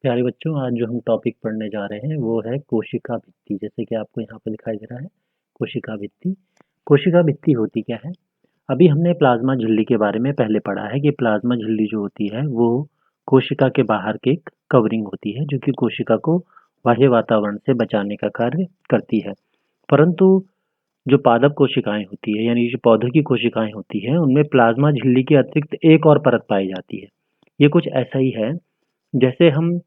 प्यारे बच्चों, आज जो हम टॉपिक पढ़ने जा रहे हैं वो है कोशिका भित्ति। जैसे कि आपको यहाँ पर दिखाई दे रहा है कोशिका भित्ति। कोशिका भित्ति होती क्या है? अभी हमने प्लाज्मा झिल्ली के बारे में पहले पढ़ा है कि प्लाज्मा झिल्ली जो होती है वो कोशिका के बाहर की एक कवरिंग होती है जो कि कोशिका को बाह्य वातावरण से बचाने का कार्य करती है। परंतु जो पादप कोशिकाएं होती है यानी जो पौधों की कोशिकाएं होती है उनमें प्लाज्मा झिल्ली के अतिरिक्त एक और परत पाई जाती है। ये कुछ ऐसा ही है जैसे हम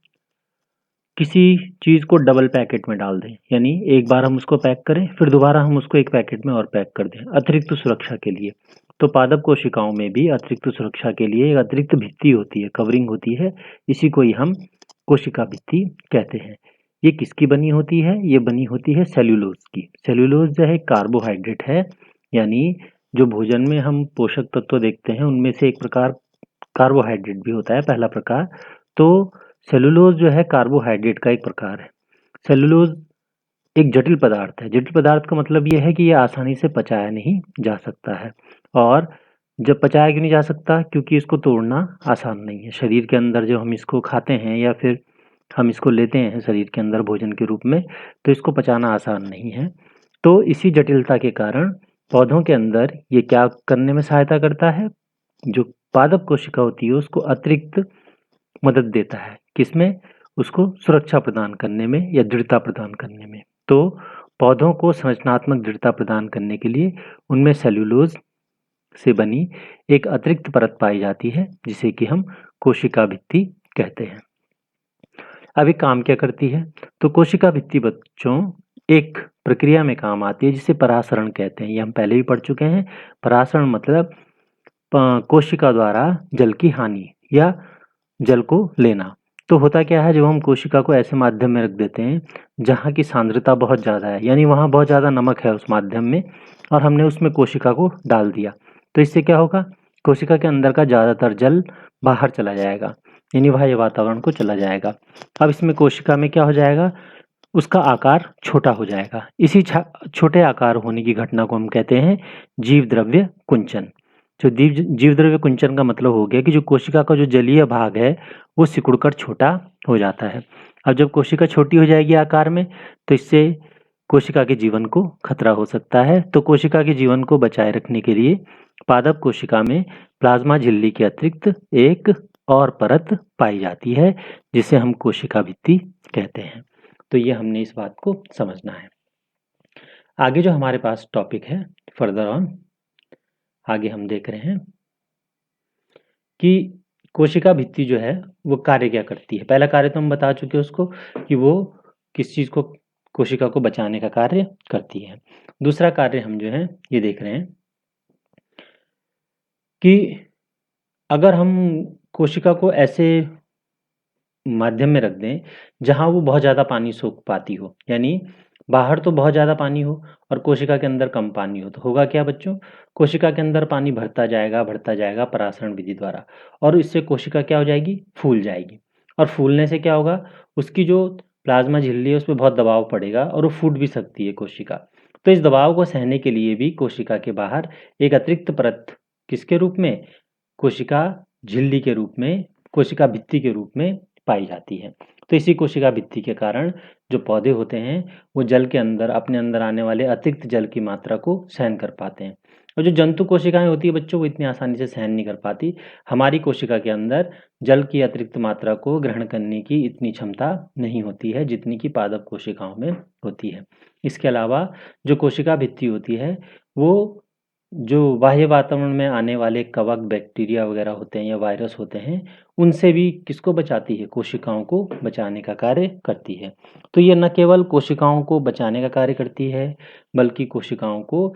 किसी चीज़ को डबल पैकेट में डाल दें, यानी एक बार हम उसको पैक करें फिर दोबारा हम उसको एक पैकेट में और पैक कर दें अतिरिक्त सुरक्षा के लिए। तो पादप कोशिकाओं में भी अतिरिक्त सुरक्षा के लिए एक अतिरिक्त भित्ति होती है, कवरिंग होती है। इसी को ही हम कोशिका भित्ति कहते हैं। ये किसकी बनी होती है? ये बनी होती है सेल्यूलोज की। सेल्यूलोज जो है कार्बोहाइड्रेट है, यानी जो भोजन में हम पोषक तत्व देखते हैं उनमें से एक प्रकार कार्बोहाइड्रेट भी होता है, पहला प्रकार। तो सेलुलोज जो है कार्बोहाइड्रेट का एक प्रकार है। सेलुलोज एक जटिल पदार्थ है। जटिल पदार्थ का मतलब ये है कि ये आसानी से पचाया नहीं जा सकता है। और जब पचाया क्यों नहीं जा सकता? क्योंकि इसको तोड़ना आसान नहीं है। शरीर के अंदर जब हम इसको खाते हैं या फिर हम इसको लेते हैं शरीर के अंदर भोजन के रूप में, तो इसको पचाना आसान नहीं है। तो इसी जटिलता के कारण पौधों के अंदर ये क्या करने में सहायता करता है? जो पादप कोशिका होती है उसको अतिरिक्त मदद देता है। किसमें? उसको सुरक्षा प्रदान करने में या दृढ़ता प्रदान करने में। तो पौधों को संरचनात्मक दृढ़ता प्रदान करने के लिए उनमें सेल्यूलोज से बनी एक अतिरिक्त परत पाई जाती है जिसे कि हम कोशिका भित्ति कहते हैं। अब ये काम क्या करती है? तो कोशिका भित्ति बच्चों एक प्रक्रिया में काम आती है जिसे परासरण कहते हैं। ये हम पहले भी पढ़ चुके हैं। परासरण मतलब कोशिका द्वारा जल की हानि या जल को लेना। तो होता क्या है, जब हम कोशिका को ऐसे माध्यम में रख देते हैं जहाँ की सांद्रता बहुत ज़्यादा है, यानी वहाँ बहुत ज़्यादा नमक है उस माध्यम में, और हमने उसमें कोशिका को डाल दिया, तो इससे क्या होगा? कोशिका के अंदर का ज़्यादातर जल बाहर चला जाएगा, यानी बाह्य वातावरण को चला जाएगा। अब इसमें कोशिका में क्या हो जाएगा? उसका आकार छोटा हो जाएगा। इसी छोटे आकार होने की घटना को हम कहते हैं जीव द्रव्य कुंचन। जो जीव द्रव्य कुंचन का मतलब हो गया कि जो कोशिका का जो जलीय भाग है वो सिकुड़कर छोटा हो जाता है। अब जब कोशिका छोटी हो जाएगी आकार में, तो इससे कोशिका के जीवन को खतरा हो सकता है। तो कोशिका के जीवन को बचाए रखने के लिए पादप कोशिका में प्लाज्मा झिल्ली के अतिरिक्त एक और परत पाई जाती है जिसे हम कोशिका भित्ति कहते हैं। तो ये हमने इस बात को समझना है। आगे जो हमारे पास टॉपिक है फर्दर ऑन, आगे हम देख रहे हैं कि कोशिका भित्ति जो है वो कार्य क्या करती है। पहला कार्य तो हम बता चुके हैं उसको कि वो किस चीज़ को, कोशिका को बचाने का कार्य करती है। दूसरा कार्य हम जो है ये देख रहे हैं कि अगर हम कोशिका को ऐसे माध्यम में रख दें जहाँ वो बहुत ज़्यादा पानी सोख पाती हो, यानी बाहर तो बहुत ज़्यादा पानी हो और कोशिका के अंदर कम पानी हो, तो होगा क्या बच्चों? कोशिका के अंदर पानी भरता जाएगा परासरण विधि द्वारा, और इससे कोशिका क्या हो जाएगी? फूल जाएगी। और फूलने से क्या होगा? उसकी जो प्लाज्मा झिल्ली है उस पर बहुत दबाव पड़ेगा और वो फूट भी सकती है कोशिका। तो इस दबाव को सहने के लिए भी कोशिका के बाहर एक अतिरिक्त परत किसके रूप में? कोशिका झिल्ली के रूप में, कोशिका भित्ति के रूप में पाई जाती है। तो इसी कोशिका भित्ति के कारण जो पौधे होते हैं वो जल के अंदर अपने अंदर आने वाले अतिरिक्त जल की मात्रा को सहन कर पाते हैं। और जो जंतु कोशिकाएं होती है बच्चों वो इतनी आसानी से सहन नहीं कर पाती। हमारी कोशिका के अंदर जल की अतिरिक्त मात्रा को ग्रहण करने की इतनी क्षमता नहीं होती है जितनी कि पादप कोशिकाओं में होती है। इसके अलावा जो कोशिका भित्ति होती है वो जो बाह्य वातावरण में आने वाले कवक, बैक्टीरिया वगैरह होते हैं या वायरस होते हैं, उनसे भी किसको बचाती है? कोशिकाओं को बचाने का कार्य करती है। तो ये न केवल कोशिकाओं को बचाने का कार्य करती है, बल्कि कोशिकाओं को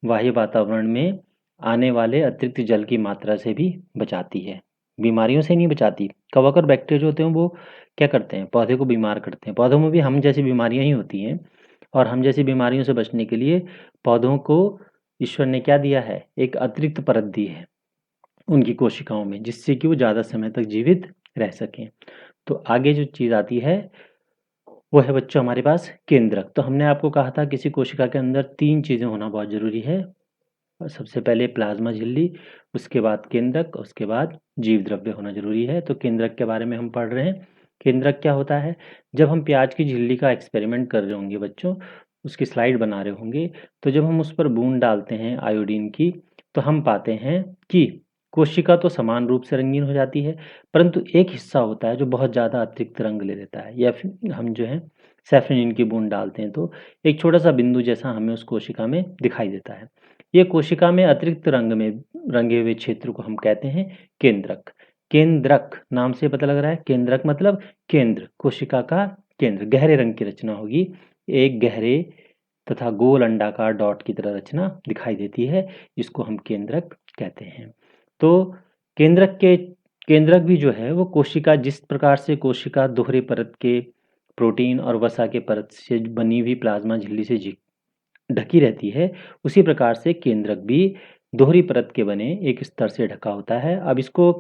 बाह्य वातावरण में आने वाले अतिरिक्त जल की मात्रा से भी बचाती है। बीमारियों से नहीं बचाती। कवक और बैक्टीरिया जो होते हैं वो क्या करते हैं? पौधे को बीमार करते हैं। पौधों में भी हम जैसी बीमारियां ही होती हैं, और हम जैसी बीमारियों से बचने के लिए पौधों को ईश्वर ने क्या दिया है? एक अतिरिक्त परत दी है उनकी कोशिकाओं में, जिससे कि वो ज़्यादा समय तक जीवित रह सकें। तो आगे जो चीज़ आती है वो है बच्चों हमारे पास केंद्रक। तो हमने आपको कहा था किसी कोशिका के अंदर 3 चीज़ें होना बहुत ज़रूरी है। सबसे पहले प्लाज्मा झिल्ली, उसके बाद केंद्रक, उसके बाद जीव द्रव्य होना ज़रूरी है। तो केंद्रक के बारे में हम पढ़ रहे हैं। केंद्रक क्या होता है? जब हम प्याज की झिल्ली का एक्सपेरिमेंट कर रहे होंगे बच्चों, उसकी स्लाइड बना रहे होंगे, तो जब हम उस पर बूंद डालते हैं आयोडीन की, तो हम पाते हैं कि कोशिका तो समान रूप से रंगीन हो जाती है, परंतु एक हिस्सा होता है जो बहुत ज़्यादा अतिरिक्त रंग ले लेता है। या फिर हम जो है सैफरन की बूंद डालते हैं तो एक छोटा सा बिंदु जैसा हमें उस कोशिका में दिखाई देता है। ये कोशिका में अतिरिक्त रंग में रंगे हुए क्षेत्र को हम कहते हैं केंद्रक। केंद्रक नाम से पता लग रहा है, केंद्रक मतलब केंद्र, कोशिका का केंद्र। गहरे रंग की रचना होगी, एक गहरे तथा गोल अंडाकार डॉट की तरह रचना दिखाई देती है, इसको हम केंद्रक कहते हैं। तो केंद्रक भी जो है वो कोशिका, जिस प्रकार से कोशिका दोहरे परत के प्रोटीन और वसा के परत से बनी हुई प्लाज्मा झिल्ली से ढकी रहती है, उसी प्रकार से केंद्रक भी दोहरी परत के बने एक स्तर से ढका होता है। अब इसको,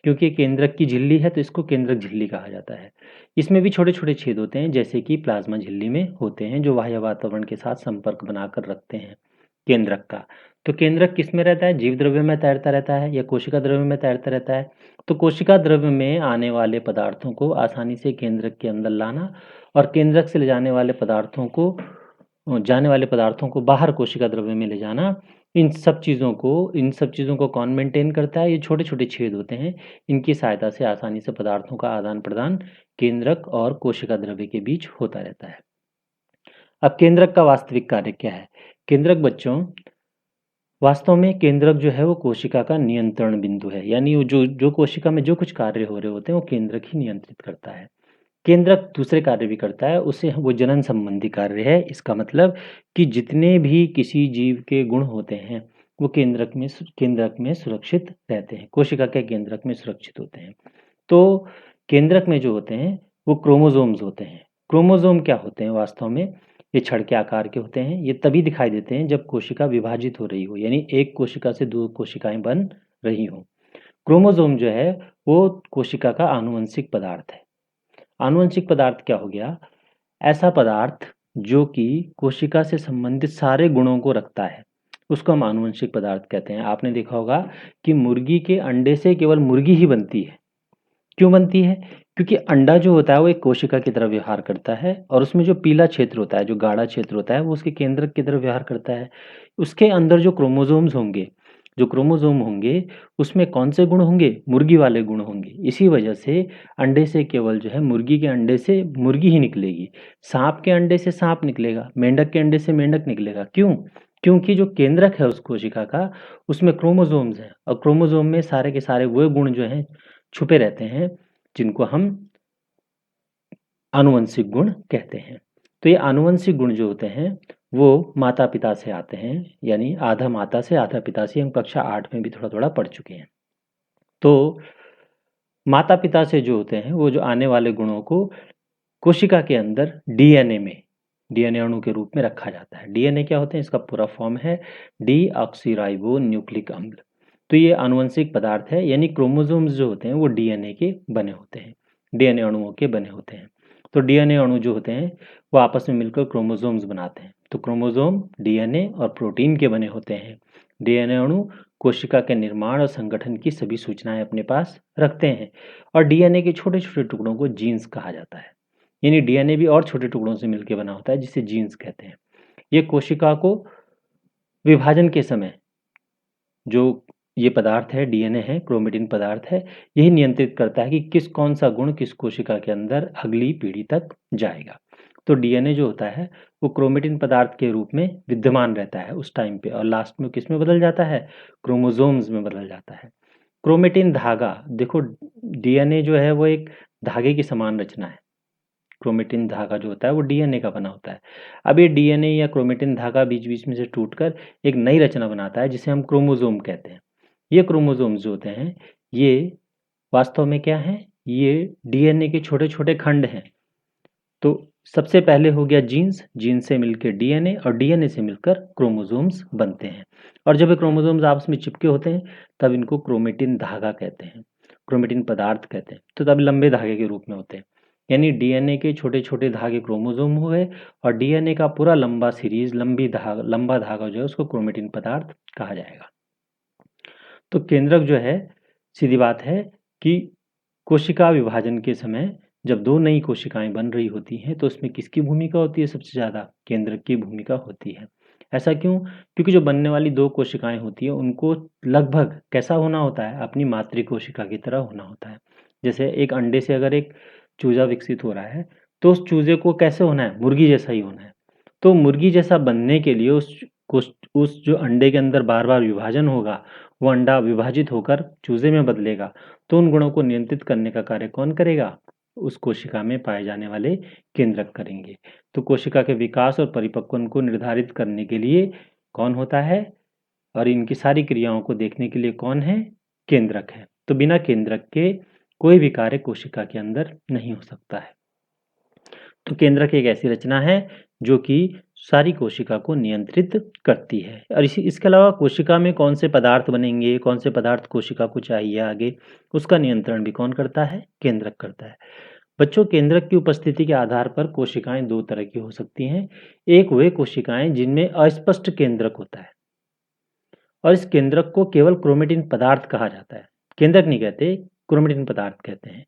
क्योंकि केंद्रक की झिल्ली है तो इसको केंद्रक झिल्ली कहा जाता है। इसमें भी छोटे छोटे छेद होते हैं जैसे कि प्लाज्मा झिल्ली में होते हैं, जो बाह्य वातावरण के साथ संपर्क बनाकर रखते हैं केंद्रक का। तो केंद्रक किस में रहता है? जीव द्रव्य में तैरता रहता है या कोशिका द्रव्य में तैरता रहता है? तो कोशिका द्रव्य में आने वाले पदार्थों को आसानी से केंद्रक के अंदर लाना और केंद्रक से ले जाने वाले पदार्थों को बाहर कोशिका द्रव्य में ले जाना, इन सब चीज़ों को कौन मेंटेन करता है? ये छोटे छोटे छेद होते हैं, इनकी सहायता से आसानी से पदार्थों का आदान प्रदान केंद्रक और कोशिका द्रव्य के बीच होता रहता है। अब केंद्रक का वास्तविक कार्य क्या है? केंद्रक बच्चों, वास्तव में केंद्रक जो है वो कोशिका का नियंत्रण बिंदु है, यानी वो जो कोशिका में जो कुछ कार्य हो रहे होते हैं वो केंद्रक ही नियंत्रित करता है। केंद्रक दूसरे कार्य भी करता है, उससे वो जनन संबंधी कार्य है। इसका मतलब कि जितने भी किसी जीव के गुण होते हैं वो केंद्रक में सुरक्षित रहते हैं, कोशिका के केंद्रक में सुरक्षित होते हैं। तो केंद्रक में जो होते हैं वो क्रोमोसोम्स होते हैं। क्रोमोसोम क्या होते हैं? वास्तव में ये छड़ के आकार के होते हैं। ये तभी दिखाई देते हैं जब कोशिका विभाजित हो रही हो, यानी एक कोशिका से दो कोशिकाएं बन रही हो। क्रोमोसोम जो है वो कोशिका का आनुवंशिक पदार्थ है। आनुवंशिक पदार्थ क्या हो गया? ऐसा पदार्थ जो कि कोशिका से संबंधित सारे गुणों को रखता है, उसको हम आनुवंशिक पदार्थ कहते हैं। आपने देखा होगा कि मुर्गी के अंडे से केवल मुर्गी ही बनती है। क्यों बनती है? क्योंकि अंडा जो होता है वो एक कोशिका की तरह व्यवहार करता है और उसमें जो पीला क्षेत्र होता है, जो गाढ़ा क्षेत्र होता है, वो उसके केंद्रक की तरह व्यवहार करता है। उसके अंदर जो क्रोमोसोम होंगे, उसमें कौन से गुण होंगे? मुर्गी वाले गुण होंगे। इसी वजह से अंडे से केवल जो है मुर्गी के अंडे से मुर्गी ही निकलेगी, सांप के अंडे से सांप निकलेगा, मेंढक के अंडे से मेंढक निकलेगा। क्यों? क्योंकि जो केंद्रक है उस कोशिका का, उसमें क्रोमोसोम्स हैं और क्रोमोसोम में सारे के सारे वो गुण जो हैं छुपे रहते हैं जिनको हम आनुवंशिक गुण कहते हैं। तो ये आनुवंशिक गुण जो होते हैं वो माता पिता से आते हैं, यानी आधा माता से आधा पिता से। हम कक्षा 8 में भी थोड़ा थोड़ा पढ़ चुके हैं। तो माता पिता से जो होते हैं वो जो आने वाले गुणों को कोशिका के अंदर डीएनए अणु के रूप में रखा जाता है। डीएनए क्या होते हैं? इसका पूरा फॉर्म है डीऑक्सीराइबो न्यूक्लिक अम्ल। तो ये आनुवंशिक पदार्थ है, यानी क्रोमोसोम्स जो होते हैं वो डीएनए के बने होते हैं, डीएनए अणुओं के बने होते हैं। तो डीएनए अणु जो होते हैं वो आपस में मिलकर क्रोमोसोम्स बनाते हैं। तो क्रोमोसोम डीएनए और प्रोटीन के बने होते हैं। डीएनए अणु कोशिका के निर्माण और संगठन की सभी सूचनाएं अपने पास रखते हैं और डीएनए के छोटे छोटे टुकड़ों को जीन्स कहा जाता है। यानी डीएनए भी और छोटे टुकड़ों से मिलकर बना होता है जिसे जीन्स कहते हैं। ये कोशिका को विभाजन के समय जो ये पदार्थ है, डीएनए है, क्रोमेटिन पदार्थ है, यही नियंत्रित करता है कि कौन सा गुण किस कोशिका के अंदर अगली पीढ़ी तक जाएगा। तो डीएनए जो होता है वो क्रोमेटिन पदार्थ के रूप में विद्यमान रहता है उस टाइम पे और लास्ट में किस में बदल जाता है? क्रोमोसोम्स में बदल जाता है। क्रोमेटिन धागा, देखो डीएनए जो है वो एक धागे की समान रचना है। क्रोमेटिन धागा जो होता है वो डीएनए का बना होता है। अब ये डीएनए या क्रोमेटिन धागा बीच बीच में से टूटकर एक नई रचना बनाता है जिसे हम क्रोमोसोम कहते हैं। ये क्रोमोसोम्स जो होते हैं ये वास्तव में क्या हैं? ये डीएनए के छोटे छोटे खंड हैं। तो सबसे पहले हो गया जीन्स, जीन्स से मिलकर डीएनए और डीएनए से मिलकर क्रोमोसोम्स बनते हैं। और जब ये क्रोमोसोम्स आपस में चिपके होते हैं तब इनको क्रोमेटिन धागा कहते हैं, क्रोमेटिन पदार्थ कहते हैं। तो तब लंबे धागे के रूप में होते हैं, यानी डीएनए के छोटे छोटे धागे क्रोमोसोम हुए और डीएनए का पूरा लंबा सीरीज लंबा धागा जो है उसको क्रोमेटिन पदार्थ कहा जाएगा। तो केंद्रक जो है, सीधी बात है कि कोशिका विभाजन के समय जब दो नई कोशिकाएं बन रही होती हैं तो उसमें किसकी भूमिका होती है सबसे ज़्यादा? केंद्रक की भूमिका होती है। ऐसा क्यों? क्योंकि जो बनने वाली दो कोशिकाएं होती हैं उनको लगभग कैसा होना होता है? अपनी मातृ कोशिका की तरह होना होता है। जैसे एक अंडे से अगर एक चूजा विकसित हो रहा है तो उस चूजे को कैसे होना है? मुर्गी जैसा ही होना है। तो मुर्गी जैसा बनने के लिए उस जो अंडे के अंदर बार बार विभाजन होगा, वो अंडा विभाजित होकर चूजे में बदलेगा, तो उन गुणों को नियंत्रित करने का कार्य कौन करेगा? उस कोशिका में पाए जाने वाले केंद्रक करेंगे। तो कोशिका के विकास और परिपक्वन को निर्धारित करने के लिए कौन होता है? और इनकी सारी क्रियाओं को देखने के लिए कौन है? केंद्रक है। तो बिना केंद्रक के कोई भी कार्य कोशिका के अंदर नहीं हो सकता है। तो केंद्रक एक ऐसी रचना है जो कि सारी कोशिका को नियंत्रित करती है। और इसके अलावा कोशिका में कौन से पदार्थ बनेंगे, कौन से पदार्थ कोशिका को चाहिए आगे, उसका नियंत्रण भी कौन करता है? केंद्रक करता है। बच्चों, केंद्रक की उपस्थिति के आधार पर कोशिकाएं दो तरह की हो सकती हैं। एक वे कोशिकाएं जिनमें अस्पष्ट केंद्रक होता है और इस केंद्रक को केवल क्रोमेटिन पदार्थ कहा जाता है, केंद्रक नहीं कहते, क्रोमेटिन पदार्थ कहते हैं।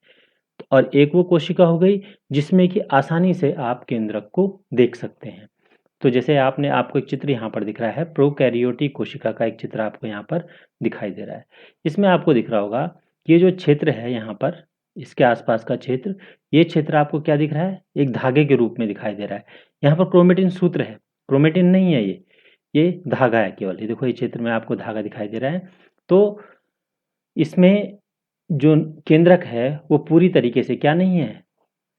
और एक वो कोशिका हो गई जिसमें कि आसानी से आप केंद्रक को देख सकते हैं। तो जैसे आपको एक चित्र यहाँ पर दिख रहा है, प्रोकैरियोटिक कोशिका का एक चित्र आपको यहाँ पर दिखाई दे रहा है। इसमें आपको दिख रहा होगा कि ये जो क्षेत्र है यहाँ पर, इसके आसपास का क्षेत्र, ये क्षेत्र आपको क्या दिख रहा है? एक धागे के रूप में दिखाई दे रहा है। यहाँ पर क्रोमेटिन सूत्र है, क्रोमेटिन नहीं है ये धागा है केवल। ये देखो, ये क्षेत्र में आपको धागा दिखाई दे रहा है। तो इसमें जो केंद्रक है वो पूरी तरीके से क्या नहीं है?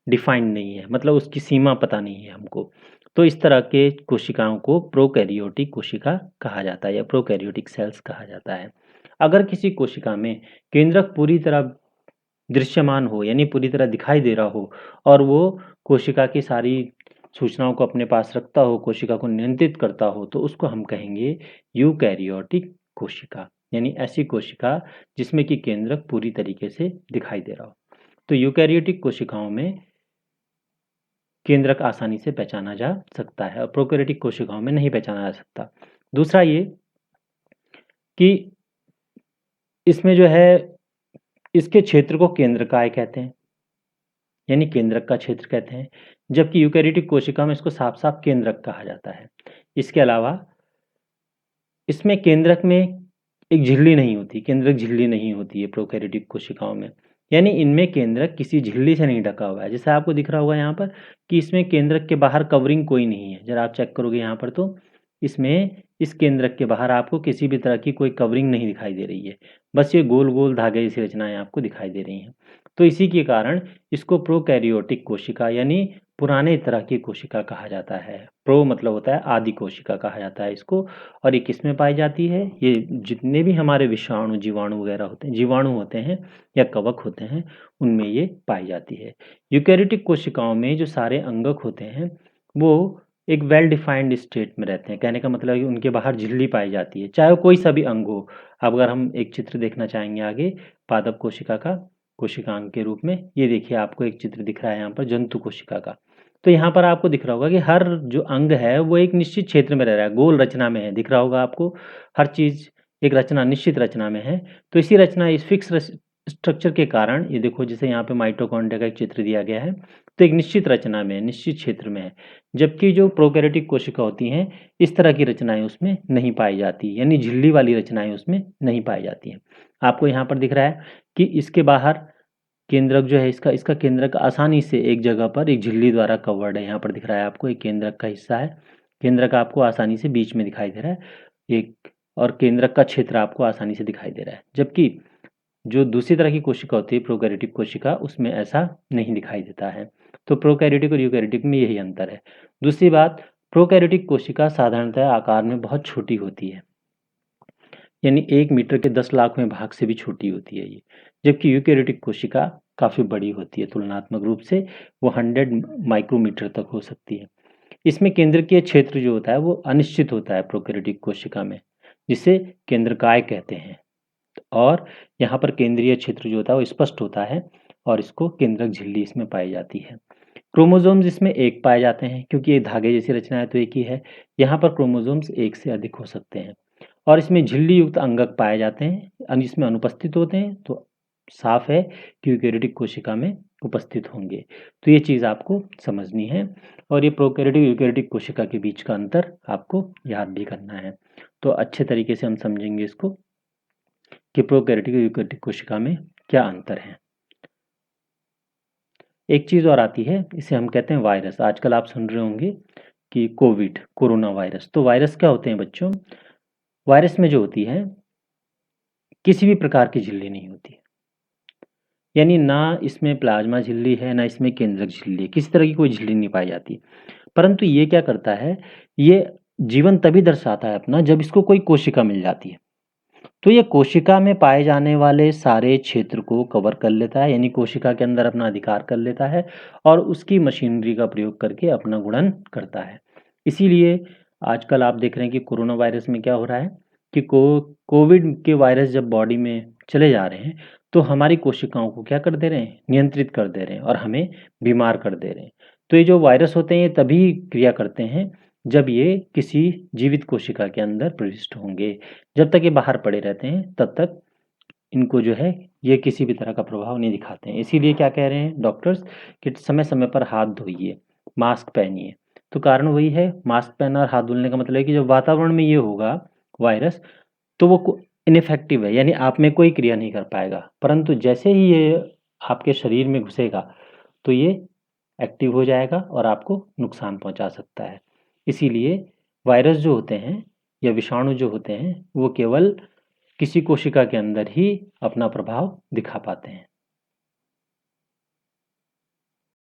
डिफाइंड नहीं है, मतलब उसकी सीमा पता नहीं है हमको। तो इस तरह के कोशिकाओं को प्रोकैरियोटिक कोशिका कहा जाता है या प्रोकैरियोटिक सेल्स कहा जाता है। अगर किसी कोशिका में केंद्रक पूरी तरह दृश्यमान हो, यानी पूरी तरह दिखाई दे रहा हो, और वो कोशिका की सारी सूचनाओं को अपने पास रखता हो, कोशिका को नियंत्रित करता हो, तो उसको हम कहेंगे यूकैरियोटिक कोशिका, यानी ऐसी कोशिका जिसमें कि केंद्रक पूरी तरीके से दिखाई दे रहा हो। तो यूकैरियोटिक कोशिकाओं में केंद्रक आसानी से पहचाना जा सकता है और प्रोकैरियोटिक कोशिकाओं में नहीं पहचाना जा सकता। दूसरा ये कि इसमें जो है, इसके क्षेत्र को केंद्रकाय कहते हैं, यानी केंद्रक का क्षेत्र कहते हैं, जबकि यूकैरियोटिक कोशिका में इसको साफ-साफ केंद्रक कहा जाता है। इसके अलावा इसमें केंद्रक में एक झिल्ली नहीं होती, केंद्रक झिल्ली नहीं होती है प्रोकैरियोटिक कोशिकाओं में, यानी इनमें केंद्रक किसी झिल्ली से नहीं ढका हुआ है। जैसे आपको दिख रहा होगा यहाँ पर कि इसमें केंद्रक के बाहर कवरिंग कोई नहीं है। जरा आप चेक करोगे यहाँ पर तो इसमें इस केंद्रक के बाहर आपको किसी भी तरह की कोई कवरिंग नहीं दिखाई दे रही है, बस ये गोल गोल धागे जैसी रचनाएं आपको दिखाई दे रही हैं। तो इसी के कारण इसको प्रोकैरियोटिक कोशिका यानी पुराने तरह की कोशिका कहा जाता है। प्रो मतलब होता है आदि कोशिका कहा जाता है इसको। और ये किस में पाई जाती है? ये जितने भी हमारे विषाणु, जीवाणु वगैरह होते हैं, जीवाणु होते हैं या कवक होते हैं, उनमें ये पाई जाती है। यूकैरियोटिक कोशिकाओं में जो सारे अंगक होते हैं वो एक वेल डिफाइंड स्टेट में रहते हैं। कहने का मतलब है कि उनके बाहर झिल्ली पाई जाती है, चाहे वो कोई सा भी अंग हो। अब अगर हम एक चित्र देखना चाहेंगे आगे पादप कोशिका का कोशिकांग के रूप में, ये देखिए आपको एक चित्र दिख रहा है यहाँ पर जंतु कोशिका का। तो यहाँ पर आपको दिख रहा होगा कि हर जो अंग है वो एक निश्चित क्षेत्र में रह रहा है, गोल रचना में है, दिख रहा होगा आपको। हर चीज़ एक रचना, निश्चित रचना में है। तो इसी रचना, इस फिक्स स्ट्रक्चर के कारण ये देखो, जैसे यहाँ पे माइटोकॉन्ड्रिया का एक चित्र दिया गया है, तो एक निश्चित रचना में है, निश्चित क्षेत्र में है। जबकि जो प्रोकैरियोटिक कोशिका होती हैं, इस तरह की रचनाएं उसमें नहीं पाई जाती, यानी झिल्ली वाली रचनाएं उसमें नहीं पाई जाती हैं। आपको यहाँ पर दिख रहा है कि इसके बाहर केंद्रक जो है, इसका केंद्रक आसानी से एक जगह पर एक झिल्ली द्वारा कवर्ड है। यहाँ पर दिख रहा है आपको, एक केंद्रक का हिस्सा है। केंद्रक आपको आसानी से बीच में दिखाई दे रहा है एक, और केंद्रक का क्षेत्र आपको आसानी से दिखाई दे रहा है। जबकि जो दूसरी तरह की कोशिका होती है प्रोकैरियोटिक कोशिका, उसमें ऐसा नहीं दिखाई देता है। तो प्रोकैरियोटिक और यूकैरियोटिक में यही अंतर है। दूसरी बात, प्रोकैरियोटिक कोशिका साधारणतः आकार में बहुत छोटी होती है, यानी 1 मीटर के 10 लाखवें भाग से भी छोटी होती है ये। जबकि यूकैरियोटिक कोशिका काफ़ी बड़ी होती है तुलनात्मक रूप से, वो 100 माइक्रोमीटर तक हो सकती है। इसमें केंद्रकीय क्षेत्र जो होता है वो अनिश्चित होता है प्रोकैरियोटिक कोशिका में, जिसे केंद्रकाय कहते हैं। और यहाँ पर केंद्रीय क्षेत्र जो होता है वो स्पष्ट होता है और इसको केंद्रक झिल्ली इसमें पाई जाती है। क्रोमोसोम्स इसमें एक पाए जाते हैं, क्योंकि ये धागे जैसी रचना है तो एक ही है। यहाँ पर क्रोमोसोम्स एक से अधिक हो सकते हैं। और इसमें झिल्ली युक्त अंगक पाए जाते हैं, इसमें अनुपस्थित होते हैं। तो साफ है कि यूकेरियोटिक कोशिका में उपस्थित होंगे। तो ये चीज़ आपको समझनी है और ये प्रोकैरियोटिक यूकेरियोटिक कोशिका के बीच का अंतर आपको याद भी करना है। तो अच्छे तरीके से हम समझेंगे इसको कि प्रोकैरियोटिक और यूकेरियोटिक कोशिका में क्या अंतर है। एक चीज़ और आती है, इसे हम कहते हैं वायरस। आजकल आप सुन रहे होंगे कि कोविड, कोरोना वायरस। तो वायरस क्या होते हैं बच्चों? वायरस में जो होती है, किसी भी प्रकार की झिल्ली नहीं होती है। यानी ना इसमें प्लाज्मा झिल्ली है, ना इसमें केंद्रक झिल्ली है, किसी तरह की कोई झिल्ली नहीं पाई जाती। परंतु ये क्या करता है, ये जीवन तभी दर्शाता है अपना जब इसको कोई कोशिका मिल जाती है। तो ये कोशिका में पाए जाने वाले सारे क्षेत्र को कवर कर लेता है, यानी कोशिका के अंदर अपना अधिकार कर लेता है और उसकी मशीनरी का प्रयोग करके अपना गुणन करता है। इसीलिए आजकल आप देख रहे हैं कि कोरोना वायरस में क्या हो रहा है कि कोविड के वायरस जब बॉडी में चले जा रहे हैं, तो हमारी कोशिकाओं को क्या कर दे रहे हैं? नियंत्रित कर दे रहे हैं और हमें बीमार कर दे रहे हैं। तो ये जो वायरस होते हैं, ये तभी क्रिया करते हैं जब ये किसी जीवित कोशिका के अंदर प्रविष्ट होंगे। जब तक ये बाहर पड़े रहते हैं, तब तक इनको जो है, ये किसी भी तरह का प्रभाव नहीं दिखाते हैं। इसीलिए क्या कह रहे हैं डॉक्टर्स कि समय-समय पर हाथ धोइए, मास्क पहनिए। तो कारण वही है, मास्क पहनना और हाथ धुलने का मतलब है कि जब वातावरण में ये होगा वायरस, तो वो इनइफेक्टिव है, यानी आप में कोई क्रिया नहीं कर पाएगा। परंतु जैसे ही ये आपके शरीर में घुसेगा, तो ये एक्टिव हो जाएगा और आपको नुकसान पहुंचा सकता है। इसीलिए वायरस जो होते हैं या विषाणु जो होते हैं, वो केवल किसी कोशिका के अंदर ही अपना प्रभाव दिखा पाते हैं।